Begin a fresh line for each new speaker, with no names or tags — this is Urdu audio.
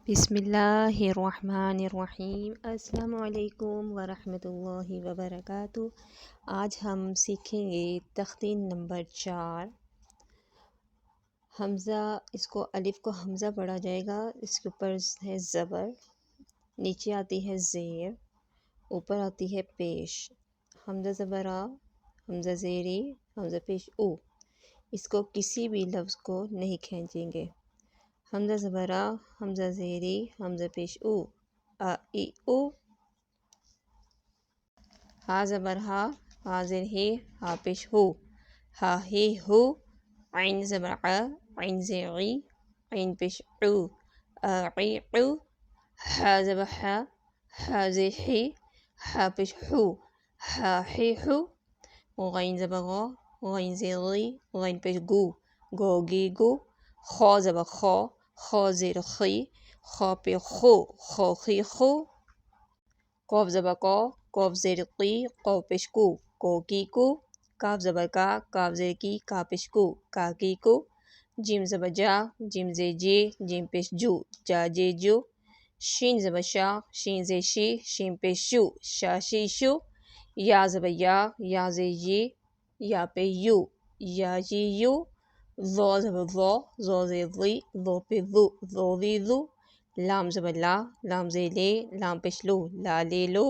بسم اللہ الرحمن الرحیم۔ السلام علیکم ورحمۃ اللہ وبرکاتہ۔ آج ہم سیکھیں گے تختی نمبر 4 حمزہ۔ اس کو الف کو حمزہ پڑھا جائے گا، اس کے اوپر ہے زبر، نیچے آتی ہے زیر، اوپر آتی ہے پیش۔ حمزہ زبر آ، حمزہ زیری، حمزہ پیش او۔ اس کو کسی بھی لفظ کو نہیں کھینچیں گے۔ حمزہ زبر آ، حمزہ زیری، حمزہ پیش او، آ ای او۔ ہا زبر ہا، ہا زیر ہی، ہا پیش ہو، ہا ہی ہو۔ عین زبر ع، عین زیر عی، عین پیش عو، آ عی عو۔ ہا زبر ہا، ہا زیر ہی، ہا پیش ہو، ہا ہی ہو۔ غین زبر غا، غین زیر غی، غین پیش گو، گو گی گو۔ خا زبر خا، خا زیر خی، خا پہ خو، خو خی خو۔ قاف زبر قا، قاف زیر قی، قاف پیش کو، کو کی کو۔ کاف زبر کا، کاف زیر کی، کا پیش کو، کا کی کو۔ جیم زبر جا، جیم زیر جی، جیم پیش جو، جا جے جو۔ شین زبر شا، شین زیر شی، شین پیش شو، شا شی شو۔ یا زبر یا، یا زیر یی، یا پہ یو، یا جی یو۔ ظا زبر ظا، ظا زیر ظی، ظا پہ ظو، ظا ظی ظو۔ لام زبر لا، لام زیر لے، لام پیش لو، لا لے لو۔